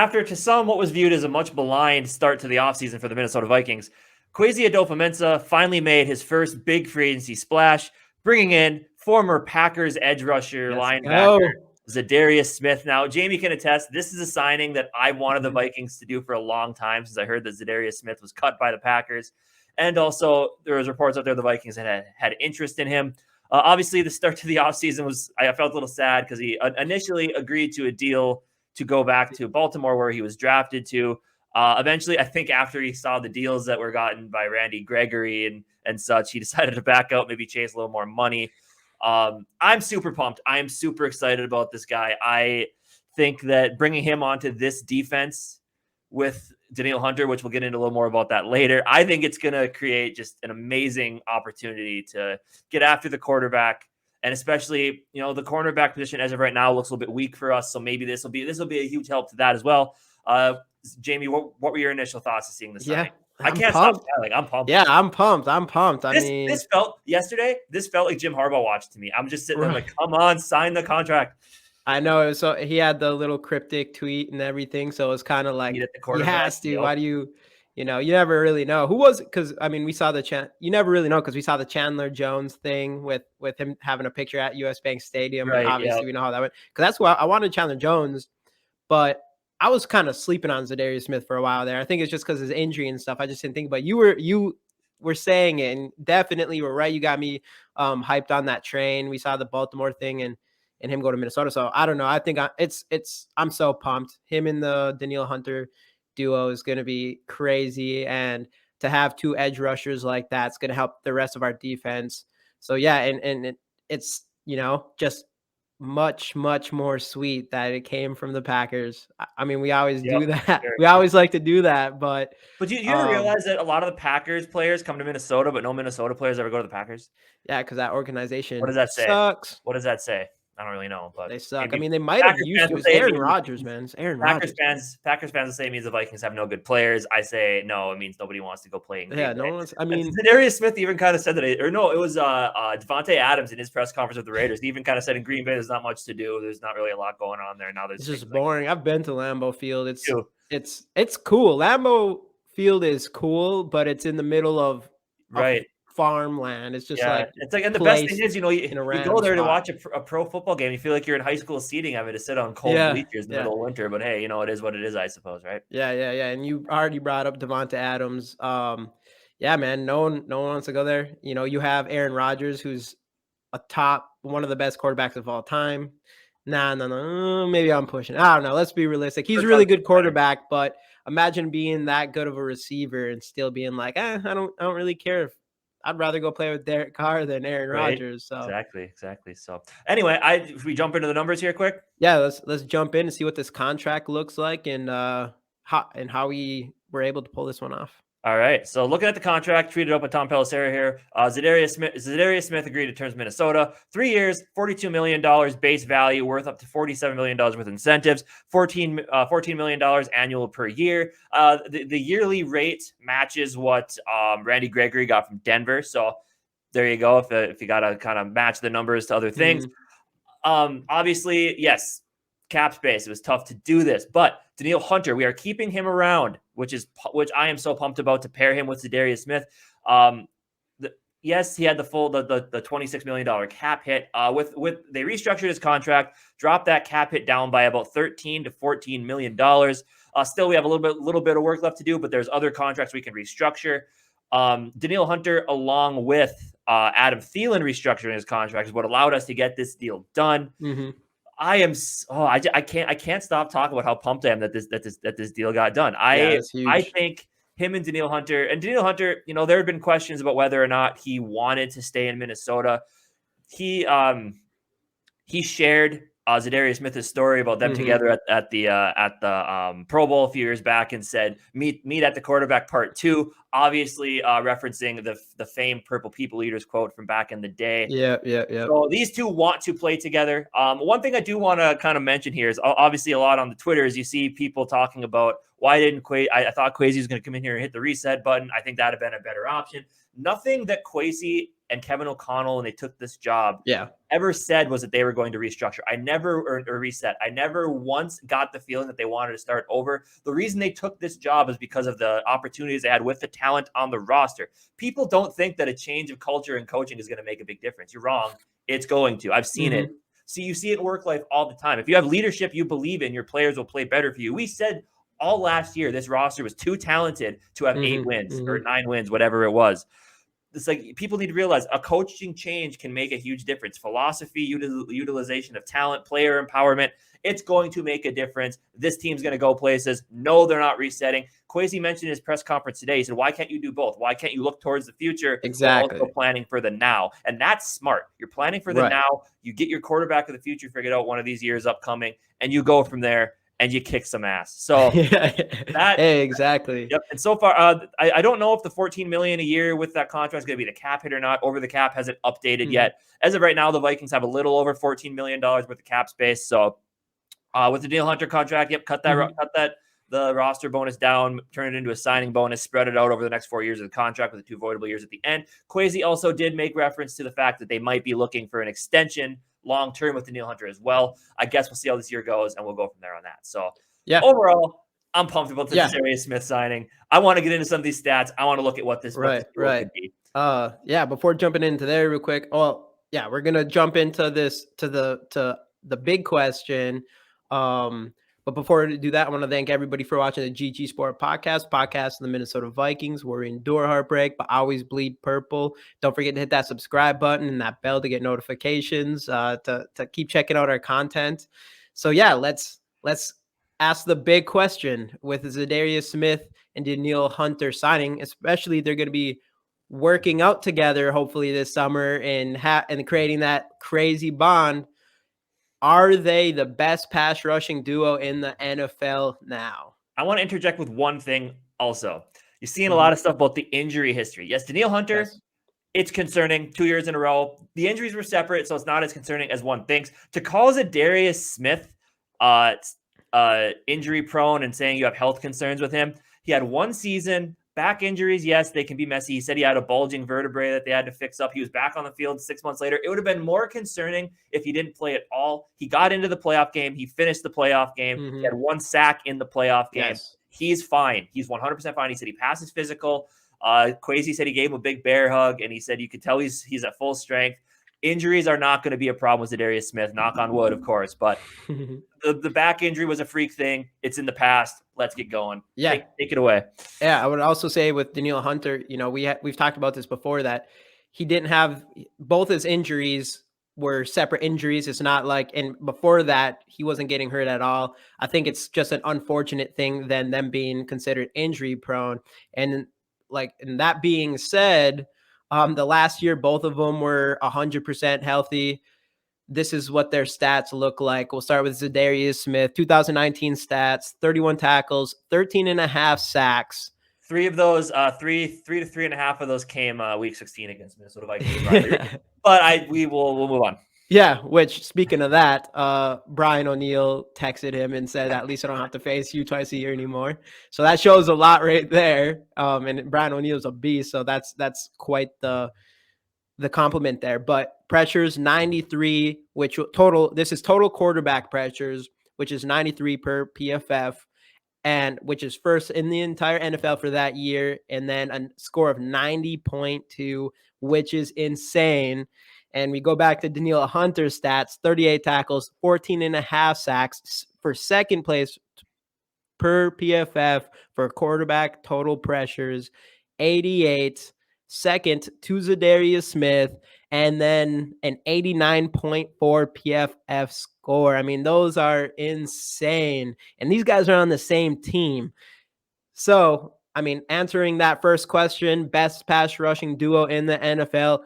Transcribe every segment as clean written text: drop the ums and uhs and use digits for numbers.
after to some what was viewed as a much maligned start to the offseason for the Minnesota Vikings, Kwesi Adofo-Mensah finally made his first big free agency splash, bringing in former Packers edge rusher linebacker Za'Darius Smith. Now, Jamie can attest, this is a signing that I wanted the Vikings to do for a long time since I heard that Za'Darius Smith was cut by the Packers. And also, there was reports out there the Vikings had interest in him. Obviously, the start to the offseason I felt a little sad because he initially agreed to a deal to go back to Baltimore where he was drafted to. Eventually, I think after he saw the deals that were gotten by Randy Gregory and such, he decided to back out, maybe chase a little more money. I'm super pumped. I am super excited about this guy. I think that bringing him onto this defense with Danielle Hunter, which we'll get into a little more about that later, I think it's going to create just an amazing opportunity to get after the quarterback. And especially, the cornerback position as of right now looks a little bit weak for us. So maybe this will be a huge help to that as well. Jamie, what were your initial thoughts of seeing this? Yeah, I can't stop smiling. I'm pumped. Yeah, I'm pumped. This felt like Jim Harbaugh watched to me. I'm just sitting there like, come on, sign the contract. I know. So he had the little cryptic tweet and everything. So it's kind of like, he has to. Why do you, you never really know who was it? Because we saw you never really know because we saw the Chandler Jones thing with him having a picture at US Bank Stadium. Right, and obviously, we know how that went. Because that's why I wanted Chandler Jones, but I was kind of sleeping on Za'Darius Smith for a while there. I think it's just because his injury and stuff. I just didn't think about it. You were saying it, and definitely were right. You got me hyped on that train. We saw the Baltimore thing and him go to Minnesota. So I don't know. I think I'm so pumped. Him and the Danielle Hunter duo is going to be crazy. And to have two edge rushers like that, it's going to help the rest of our defense. So yeah. And it's, just much more sweet that it came from the Packers. We always do that. Sure. We always like to do that, but you ever realize that a lot of the Packers players come to Minnesota, but no Minnesota players ever go to the Packers? Yeah, because that organization what does that say? Sucks. What does that say? I don't really know, but they suck. They might have used to. It's Aaron Rodgers, man. It's Aaron Rodgers. Packers fans say it means the Vikings have no good players. I say no, it means nobody wants to go play in Green Bay. No one's. Za'Darius Smith even kind of said that, or no, it was Devontae Adams in his press conference with the Raiders. He even kind of said in Green Bay, there's not much to do. There's not really a lot going on there now. It's just boring. I've been to Lambeau Field. It's cool. Lambeau Field is cool, but it's in the middle of farmland. It's just and the best thing is, you go there to watch a pro football game. You feel like you're in high school seating, having to sit on cold bleachers in the middle of winter. But hey, it is what it is, I suppose, right? Yeah. And you already brought up Devontae Adams. Yeah, man. No one wants to go there. You have Aaron Rodgers, who's one of the best quarterbacks of all time. No. Maybe I'm pushing. I don't know. Let's be realistic. He's a really good quarterback, but imagine being that good of a receiver and still being like, I don't really care if. I'd rather go play with Derek Carr than Aaron Rodgers. So exactly. So anyway, if we jump into the numbers here quick. Yeah, let's jump in and see what this contract looks like and how we were able to pull this one off. All right. So looking at the contract, tweeted up with Tom Pelissero here. Za'Darius Smith agreed to terms with Minnesota. 3 years, $42 million base value, worth up to $47 million with incentives, $14 million annual per year. The yearly rate matches what Randy Gregory got from Denver. So there you go. If you got to kind of match the numbers to other things. Obviously, yes, cap space. It was tough to do this, but Danielle Hunter, we are keeping him around, which I am so pumped about, to pair him with Za'Darius Smith. Yes, he had the $26 million cap hit. They restructured his contract, dropped that cap hit down by about $13 to $14 million. Still, we have a little bit of work left to do, but there's other contracts we can restructure. Danielle Hunter, along with Adam Thielen, restructuring his contract is what allowed us to get this deal done. I can't stop talking about how pumped I am that this deal got done. I think him and Danielle Hunter, there had been questions about whether or not he wanted to stay in Minnesota. He shared Za'Darius Smith's story about them together at the Pro Bowl a few years back and said, meet at the quarterback part 2. obviously referencing the famed Purple People Eaters quote from back in the day. Yeah. So these two want to play together. One thing I do want to kind of mention here is obviously a lot on the Twitter is you see people talking about why didn't Kwesi? I thought Kwesi was going to come in here and hit the reset button. I think that'd have been a better option. Nothing that Kwesi and Kevin O'Connell, when they took this job, ever said was that they were going to restructure. Or reset. I never once got the feeling that they wanted to start over. The reason they took this job is because of the opportunities they had with the talent on the roster. People don't think that a change of culture and coaching is going to make a big difference. You're wrong. It's going to. I've seen it. So you see it in work life all the time. If you have leadership you believe in, your players will play better for you. We said all last year this roster was too talented to have 8 wins or 9 wins, whatever it was. It's like people need to realize a coaching change can make a huge difference. Philosophy, utilization of talent, player empowerment, it's going to make a difference. This team's going to go places. No, they're not resetting. Kwesi mentioned in his press conference today, he said, why can't you do both? Why can't you look towards the future? Exactly. Also planning for the now. And that's smart. You're planning for the now. You get your quarterback of the future figured out one of these years upcoming, and you go from there. And you kick some ass. So exactly. Yep. And so far, I don't know if the $14 million a year with that contract is going to be the cap hit or not. Over the cap hasn't updated yet. As of right now, the Vikings have a little over $14 million worth of cap space. So with the Danielle Hunter contract, cut the roster bonus down, turn it into a signing bonus, spread it out over the next 4 years of the contract with the 2 voidable years at the end. Kwesi also did make reference to the fact that they might be looking for an extension long-term with Danielle Hunter as well. I guess we'll see how this year goes, and we'll go from there on that. So overall, I'm pumped about the Za'Darius Smith signing. I want to get into some of these stats. I want to look at what this could be. Before jumping into there real quick, we're gonna jump into this to the big question. But before we do that, I want to thank everybody for watching the GG Sport podcast of the Minnesota Vikings, where we endure heartbreak, but always bleed purple. Don't forget to hit that subscribe button and that bell to get notifications, to keep checking out our content. So let's ask the big question with Za'Darius Smith and Danielle Hunter signing, especially they're going to be working out together, hopefully this summer and creating that crazy bond. Are they the best pass rushing duo in the NFL now? I want to interject with one thing also. You're seeing a lot of stuff about the injury history. Yes, Danielle Hunter, it's concerning 2 years in a row. The injuries were separate, so it's not as concerning as one thinks. To call Za'Darius Smith injury prone and saying you have health concerns with him, he had 1 season. Back injuries, yes, they can be messy. He said he had a bulging vertebrae that they had to fix up. He was back on the field 6 months later. It would have been more concerning if he didn't play at all. He got into the playoff game. He finished the playoff game. He had 1 sack in the playoff game. He's fine. He's 100% fine. He said he passes physical. Kwesi said he gave him a big bear hug, and he said you could tell he's at full strength. Injuries are not going to be a problem with Za'Darius Smith, knock on wood, of course. But the back injury was a freak thing. It's in the past. Let's get going. Take it away. Yeah, I would also say with Danielle Hunter, we've talked about this before, that he didn't have both his injuries were separate injuries. It's not like, and before that, he wasn't getting hurt at all. I think it's just an unfortunate thing than them being considered injury prone. And that being said, the last year, both of them were 100% healthy. This is what their stats look like. We'll start with Za'Darius Smith, 2019 stats, 31 tackles, 13.5 sacks. 3 of those, 3 to 3.5 of those came week 16 against Minnesota Vikings. But we'll move on. Yeah, which, speaking of that, Brian O'Neill texted him and said, at least I don't have to face you twice a year anymore. So that shows a lot right there. And Brian O'Neill's a beast, so that's quite the compliment there. But pressures, 93, this is total quarterback pressures, which is 93 per PFF, and which is first in the entire NFL for that year. And then a score of 90.2, which is insane. And we go back to Danielle Hunter's stats, 38 tackles, 14.5 sacks for second place per PFF for quarterback total pressures, 88, second to Za'Darius Smith, and then an 89.4 PFF score. I mean, those are insane. And these guys are on the same team. So, I mean, answering that first question, best pass rushing duo in the NFL,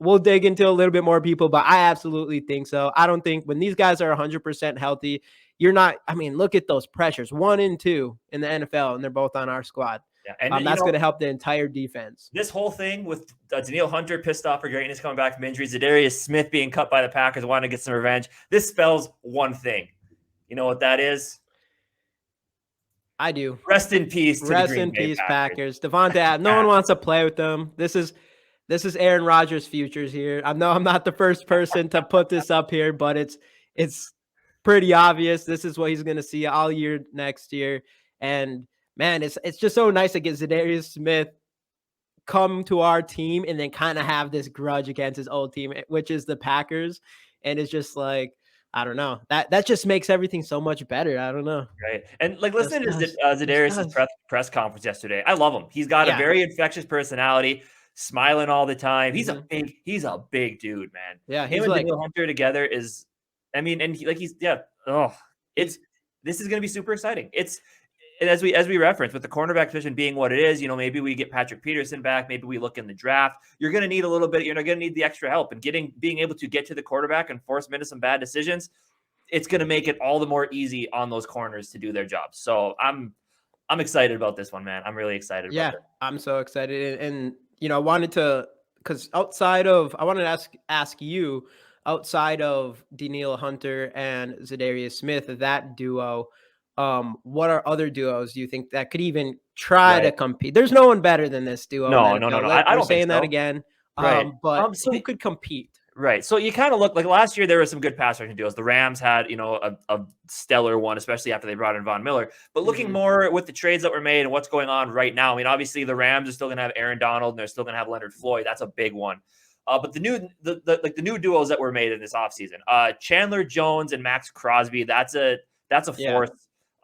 we'll dig into a little bit more people, but I absolutely think so. I don't think when these guys are 100% healthy, look at those pressures, 1 and 2 in the NFL, and they're both on our squad. Yeah. And that's going to help the entire defense. This whole thing with Danielle Hunter pissed off for greatness coming back from injury, Za'Darius Smith being cut by the Packers, wanting to get some revenge. This spells one thing. You know what that is? I do. Rest in peace to the Green Bay Packers. Devontae Adams. No one wants to play with them. This is Aaron Rodgers' futures here. I know I'm not the first person to put this up here, but it's pretty obvious. This is what he's going to see all year next year. And man, it's just so nice to get Za'Darius Smith come to our team and then kind of have this grudge against his old team, which is the Packers. And it's just like, I don't know. That just makes everything so much better. I don't know. Right. And like listening to Za'Darius' press conference yesterday, I love him. He's got a very infectious personality, smiling all the time. He's a big dude, man. Yeah. Him and Danielle Hunter together is, I mean, and this is going to be super exciting. As we referenced, with the cornerback position being what it is, maybe we get Patrick Peterson back. Maybe we look in the draft. You're going to need a little bit. You're going to need the extra help, and being able to get to the quarterback and force him into some bad decisions. It's going to make it all the more easy on those corners to do their jobs. So I'm excited about this one, man. I'm really excited. Yeah, I'm so excited, and I wanted to, because I wanted to ask you, outside of Danielle Hunter and Za'Darius Smith, that duo. What are other duos do you think that could even try to compete? There's no one better than this duo. No. I don't saying that again. Right. But who could compete? Right. So you kind of look like last year, there were some good pass rushing duos. The Rams had, a stellar one, especially after they brought in Von Miller. But looking more with the trades that were made and what's going on right now, I mean, obviously the Rams are still going to have Aaron Donald and they're still going to have Leonard Floyd. That's a big one. But the new duos that were made in this offseason, Chandler Jones and Max Crosby, that's a fourth.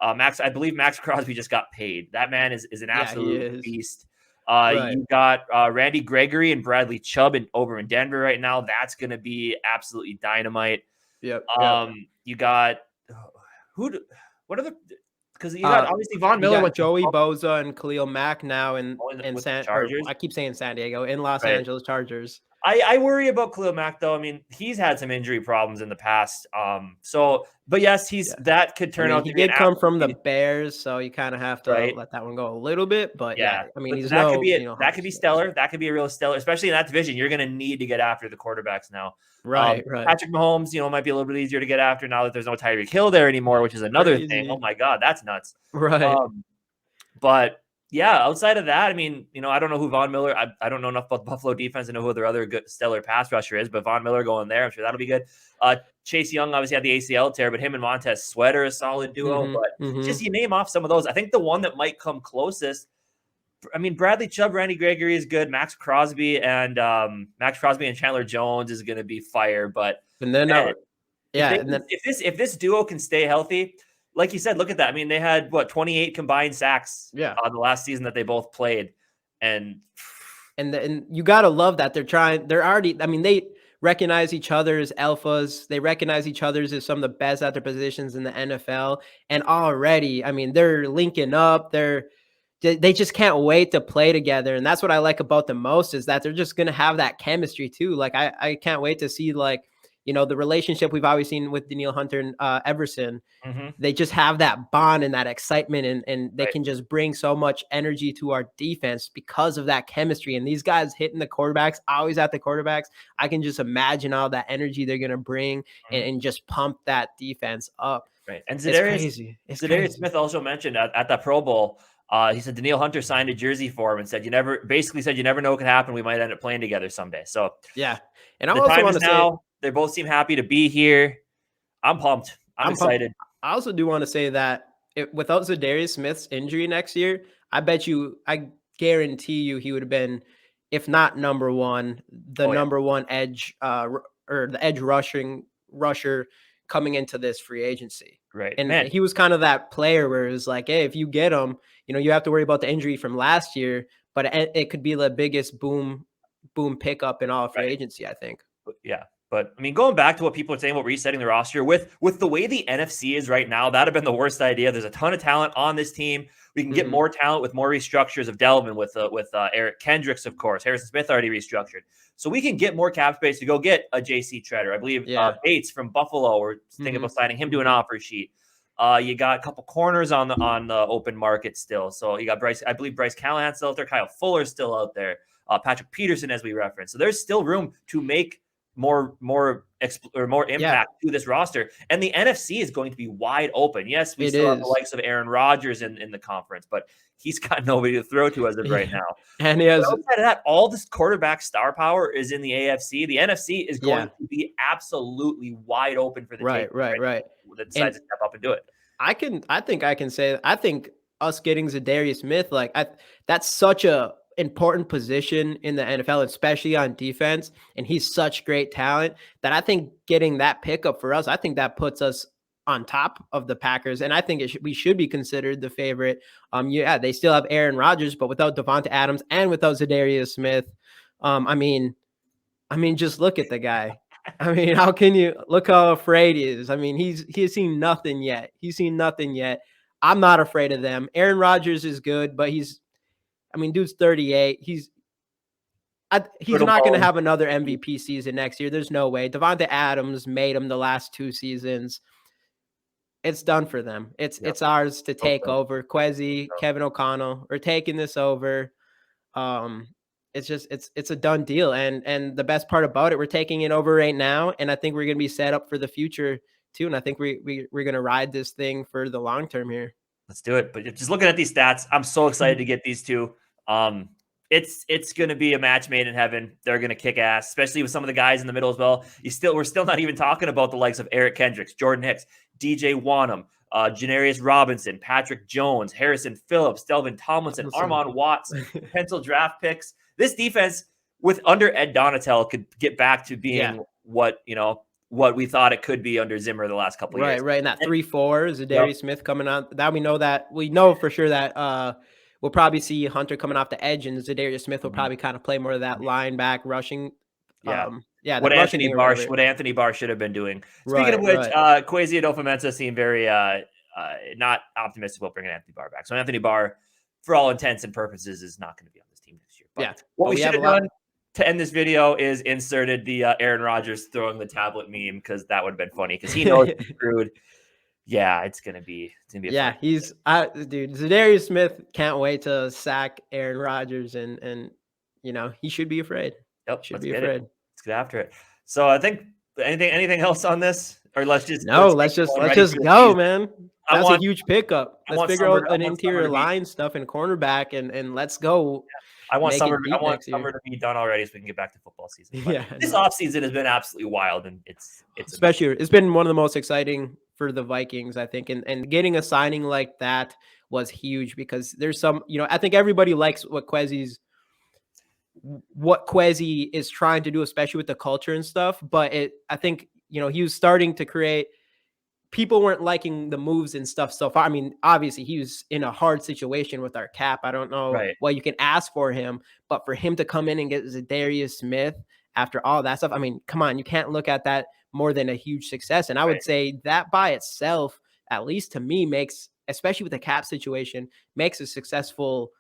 I believe Max Crosby just got paid. That man is an absolute beast. You got Randy Gregory and Bradley Chubb over in Denver right now. That's going to be absolutely dynamite. Yep. You got because you got obviously Von Miller with Joey Bosa and Khalil Mack now in Chargers. I keep saying San Diego, in Los Angeles Chargers. I worry about Khalil Mack though. I mean, he's had some injury problems in the past. But yes, that could turn out. He did come from the Bears, so you kind of have to let that one go a little bit. But I mean, that could be stellar. That could be a real stellar, especially in that division. You're going to need to get after the quarterbacks now. Right. Patrick Mahomes, might be a little bit easier to get after now that there's no Tyreek Hill there anymore, which is another thing. Oh my God, that's nuts. Right. But yeah, outside of that, I mean, I don't know who Von Miller. I don't know enough about the Buffalo defense to know who their other good stellar pass rusher is, but Von Miller going there, I'm sure that'll be good. Chase Young obviously had the ACL tear, but him and Montez Sweat are a solid duo. Just you name off some of those. I think the one that might come closest, I mean, Bradley Chubb, Randy Gregory is good. Max Crosby and Chandler Jones is going to be fire. But and then if this duo can stay healthy. Like you said, look at that. I mean, they had 28 combined sacks on the last season that they both played. And you got to love that they recognize each other as alphas. They recognize each other as some of the best at their positions in the NFL. And already, I mean, they're linking up. They just can't wait to play together. And that's what I like about them most, is that they're just going to have that chemistry too. Like I can't wait to see the relationship we've always seen with Danielle Hunter and Everson. They just have that bond and that excitement, and they can just bring so much energy to our defense because of that chemistry. And these guys hitting the quarterbacks, always at the quarterbacks, I can just imagine all that energy they're going to bring and just pump that defense up. Right. And Za'Darius Smith also mentioned at the Pro Bowl, he said Danielle Hunter signed a jersey for him and said, you never know what could happen. We might end up playing together someday. So yeah. And I also want to say, they both seem happy to be here. I'm pumped. I'm excited. I also do want to say that without Za'Darius Smith's injury next year, I guarantee you he would have been, if not number one, number one edge or the edge rusher coming into this free agency. Right. And he was kind of that player where it was like, hey, if you get him, you have to worry about the injury from last year, but it could be the biggest boom pickup in all free agency, I think. Yeah. But I mean, going back to what people are saying about resetting the roster with the way the NFC is right now, that'd have been the worst idea. There's a ton of talent on this team. We can get more talent with more restructures of Delvin, with Eric Kendricks, of course. Harrison Smith already restructured, so we can get more cap space to go get a JC Treader. I believe Bates from Buffalo. We're thinking about signing him to an offer sheet. You got a couple corners on the open market still. So you got I believe Bryce Callahan's still out there. Kyle Fuller's still out there. Patrick Peterson, as we referenced. So there's still room to make more impact to this roster. And the NFC is going to be wide open. Yes, we still have the likes of Aaron Rodgers in the conference, but he's got nobody to throw to as of right now. And he has, outside of that, all this quarterback star power is in the AFC. The NFC is going to be absolutely wide open for the right. That decides to step up and do it. I think us getting Za'Darius Smith, that's such a important position in the NFL, especially on defense, and he's such great talent that I think getting that pickup for us, I think that puts us on top of the Packers, and I think we should be considered the favorite. They still have Aaron Rodgers, but without Devonta Adams and without Za'Darius Smith, I mean, just look at the guy. I mean, how can you look how afraid he is? I mean, he's seen nothing yet. I'm not afraid of them. Aaron Rodgers is good, but dude's 38. He's not going to have another MVP season next year. There's no way. Devonta Adams made him the last 2 seasons. It's done for them. It's ours to take over. Kwesi, Kevin O'Connell, we're taking this over. It's a done deal. And the best part about it, we're taking it over right now. And I think we're going to be set up for the future too. And I think we're going to ride this thing for the long term here. Let's do it. But just looking at these stats, I'm so excited to get these two. It's going to be a match made in heaven. They're going to kick ass, especially with some of the guys in the middle as well. We're still not even talking about the likes of Eric Kendricks, Jordan Hicks, DJ Wanham, Janarius Robinson, Patrick Jones, Harrison Phillips, Delvin Tomlinson, Armon Watts, potential draft picks. This defense under Ed Donatel could get back to being what we thought it could be under Zimmer the last couple of years. Right. And that 3-4, Za'Darius Smith coming out. That we know for sure that we'll probably see Hunter coming off the edge, and Za'Darius Smith will probably kind of play more of that line back rushing. What Anthony Barr should have been doing. Speaking of which, Kwesi Adofo-Mensah seemed very not optimistic about bringing Anthony Barr back. So Anthony Barr, for all intents and purposes, is not going to be on this team next year. But what we should have done to end this video is inserted the Aaron Rodgers throwing the tablet meme, because that would have been funny, because he knows he's screwed. Yeah, it's gonna be. Dude. Za'Darius Smith can't wait to sack Aaron Rodgers, and he should be afraid. Yep, should be afraid. Let's get after it. So I think anything else on this, or let's just go, man. That's a huge pickup. Let's figure out an interior line stuff and cornerback, and let's go. I want summer to be done already so we can get back to football season. This offseason has been absolutely wild, and it's been one of the most exciting for the Vikings, I think. And getting a signing like that was huge, because there's some, I think everybody likes what Kwesi is trying to do, especially with the culture and stuff. But I think, he was starting to create. People weren't liking the moves and stuff so far. I mean, obviously he was in a hard situation with our cap. I don't know what you can ask for him, but for him to come in and get Za'Darius Smith after all that stuff, I mean, come on, you can't look at that more than a huge success. And I would say that by itself, at least to me, makes, especially with the cap situation, makes a successful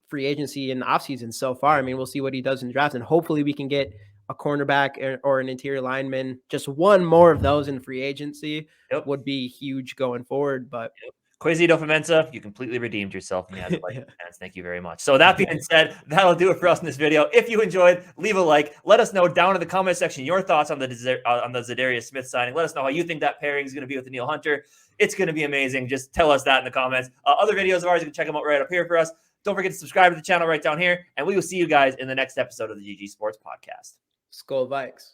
free agency in the offseason so far. I mean, we'll see what he does in drafts, and hopefully we can get a cornerback or an interior lineman. Just one more of those in free agency would be huge going forward. But Kwesi Adofo-Mensah, you completely redeemed yourself in the eyes of Vikings fans. Thank you very much. So that being said, that'll do it for us in this video. If you enjoyed, leave a like. Let us know down in the comment section your thoughts on the Za'Darius Smith signing. Let us know how you think that pairing is going to be with Danielle Hunter. It's going to be amazing. Just tell us that in the comments. Other videos of ours, you can check them out right up here for us. Don't forget to subscribe to the channel right down here, and we will see you guys in the next episode of the GG Sports Podcast. SKOL Vikes.